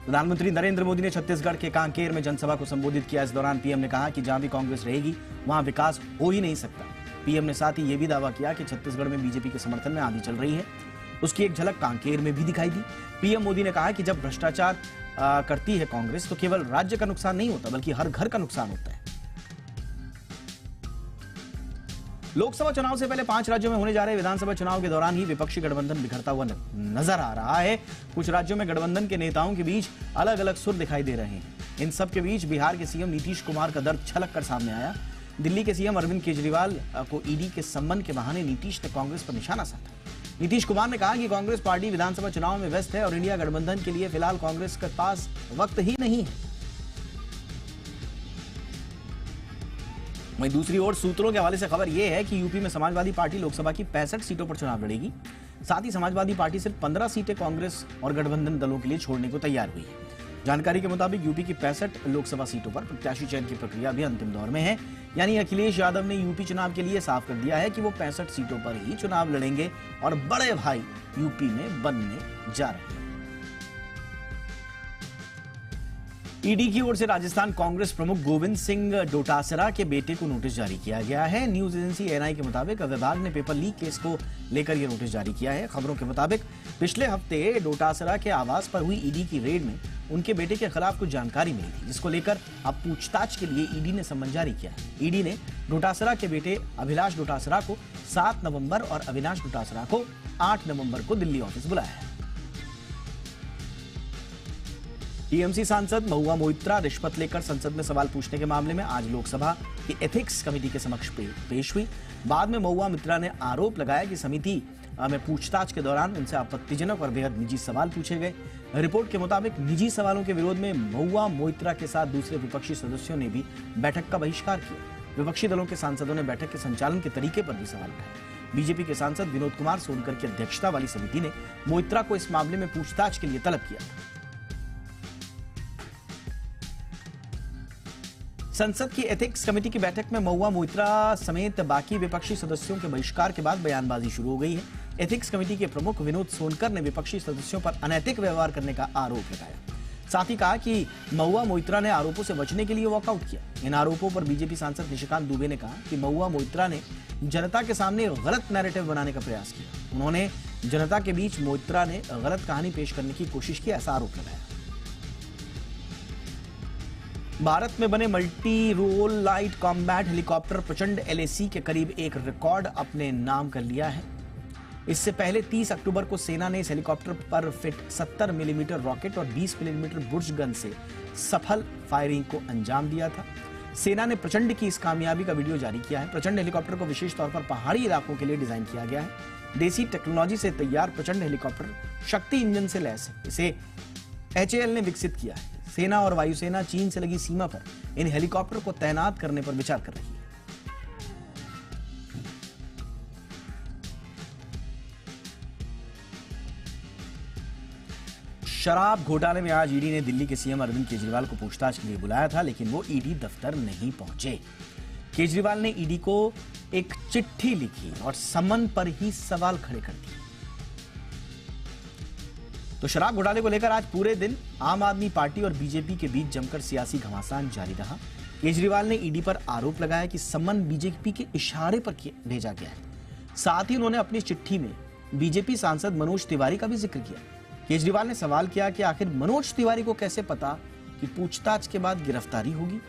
प्रधानमंत्री नरेंद्र मोदी ने छत्तीसगढ़ के कांकेर में जनसभा को संबोधित किया। इस दौरान पीएम ने कहा कि जहां भी कांग्रेस रहेगी वहां विकास हो ही नहीं सकता। पीएम ने साथ ही यह भी दावा किया कि छत्तीसगढ़ में बीजेपी के समर्थन में आंधी चल रही है। उसकी एक झलक कांकेर में भी दिखाई दी। पीएम मोदी ने कहा कि जब भ्रष्टाचार करती है कांग्रेस तो केवल राज्य का नुकसान नहीं होता बल्कि हर घर का नुकसान होता है। लोकसभा चुनाव से पहले 5 राज्यों में होने जा रहे विधानसभा चुनाव के दौरान ही विपक्षी गठबंधन बिखरता हुआ नजर आ रहा है। कुछ राज्यों में गठबंधन के नेताओं के बीच अलग अलग सुर दिखाई दे रहे हैं। इन सब के बीच बिहार के सीएम नीतीश कुमार का दर्द छलक कर सामने आया। दिल्ली के सीएम अरविंद केजरीवाल को ईडी के सम्मान के बहाने नीतीश ने कांग्रेस पर निशाना साधा। नीतीश कुमार ने कहा कि कांग्रेस पार्टी विधानसभा चुनाव में व्यस्त है और इंडिया गठबंधन के लिए फिलहाल कांग्रेस के पास वक्त ही नहीं है। वहीं दूसरी ओर सूत्रों के हवाले से खबर यह है कि यूपी में समाजवादी पार्टी लोकसभा की 65 सीटों पर चुनाव लड़ेगी। साथ ही समाजवादी पार्टी सिर्फ 15 सीटें कांग्रेस और गठबंधन दलों के लिए छोड़ने को तैयार हुई है। जानकारी के मुताबिक यूपी की 65 लोकसभा सीटों पर प्रत्याशी चयन की प्रक्रिया भी अंतिम दौर में है। यानी अखिलेश यादव ने यूपी चुनाव के लिए साफ कर दिया है कि वो 65 सीटों पर ही चुनाव लड़ेंगे और बड़े भाई यूपी में बनने जा रहे हैं। ईडी की ओर से राजस्थान कांग्रेस प्रमुख गोविंद सिंह डोटासरा के बेटे को नोटिस जारी किया गया है। न्यूज एजेंसी एएनआई के मुताबिक विभाग ने पेपर लीक केस को लेकर यह नोटिस जारी किया है। खबरों के मुताबिक पिछले हफ्ते डोटासरा के आवास पर हुई ईडी की रेड में उनके बेटे के खिलाफ कुछ जानकारी मिली थी, जिसको लेकर अब पूछताछ के लिए ईडी ने सम्मन जारी किया है। ईडी ने डोटासरा के बेटे अभिलाष डोटासरा को 7 नवंबर और अविनाश डोटासरा को 8 नवंबर को दिल्ली ऑफिस बुलाया है। टीएमसी सांसद महुआ मोइत्रा रिश्वत लेकर संसद में सवाल पूछने के मामले में आज लोकसभा की एथिक्स कमेटी के समक्ष पेश हुई। बाद में महुआ मोइत्रा ने आरोप लगाया कि समिति में पूछताछ के दौरान उनसे आपत्तिजनक और बेहद निजी सवाल पूछे गए। रिपोर्ट के मुताबिक निजी सवालों के विरोध में महुआ मोइत्रा के साथ दूसरे विपक्षी सदस्यों ने भी बैठक का बहिष्कार किया। विपक्षी दलों के सांसदों ने बैठक के संचालन के तरीके पर भी सवाल उठाए। बीजेपी के सांसद विनोद कुमार सोनकर की अध्यक्षता वाली समिति ने मोइत्रा को इस मामले में पूछताछ के लिए तलब किया। संसद की एथिक्स कमेटी की बैठक में महुआ मोइत्रा समेत बाकी विपक्षी सदस्यों के बहिष्कार के बाद बयानबाजी शुरू हो गई है। एथिक्स कमेटी के प्रमुख विनोद सोनकर ने विपक्षी सदस्यों पर अनैतिक व्यवहार करने का आरोप लगाया। साथ ही कहा कि महुआ मोइत्रा ने आरोपों से बचने के लिए वॉकआउट किया। इन आरोपों पर बीजेपी सांसद निशिकांत दुबे ने कहा कि महुआ मोइत्रा ने जनता के सामने गलत नैरेटिव बनाने का प्रयास किया। उन्होंने जनता के बीच मोइत्रा ने गलत कहानी पेश करने की कोशिश की, ऐसा आरोप लगाया। भारत में बने multi role light combat helicopter Prachand LAC के करीब एक रिकॉर्ड अपने नाम कर लिया है। इससे पहले 30 अक्टूबर को सेना ने इस हेलीकॉप्टर पर फिट 70 मिलीमीटर रॉकेट और 20 मिलीमीटर बुर्ज गन से सफल फायरिंग को अंजाम दिया था। सेना ने प्रचंड की इस कामयाबी का वीडियो जारी किया है। प्रचंड हेलीकॉप्टर को विशेष तौर पर पहाड़ी इलाकों के लिए डिजाइन किया गया है। देसी टेक्नोलॉजी से तैयार प्रचंड हेलीकॉप्टर शक्ति इंजन से लैस है। इसे HAL ने विकसित किया है। सेना और वायुसेना चीन से लगी सीमा पर इन हेलीकॉप्टर को तैनात करने पर विचार कर रही है। शराब घोटाले में आज ईडी ने दिल्ली के सीएम अरविंद केजरीवाल को पूछताछ के लिए बुलाया था, लेकिन वो ईडी दफ्तर नहीं पहुंचे। केजरीवाल ने ईडी को एक चिट्ठी लिखी और सम्मन पर ही सवाल खड़े कर दिए। तो शराब घोटाले को लेकर आज पूरे दिन आम आदमी पार्टी और बीजेपी के बीच जमकर सियासी घमासान जारी रहा। केजरीवाल ने ईडी पर आरोप लगाया कि सम्मन बीजेपी के इशारे पर भेजा गया है। साथ ही उन्होंने अपनी चिट्ठी में बीजेपी सांसद मनोज तिवारी का भी जिक्र किया। केजरीवाल ने सवाल किया कि आखिर मनोज तिवारी को कैसे पता कि पूछताछ के बाद गिरफ्तारी होगी।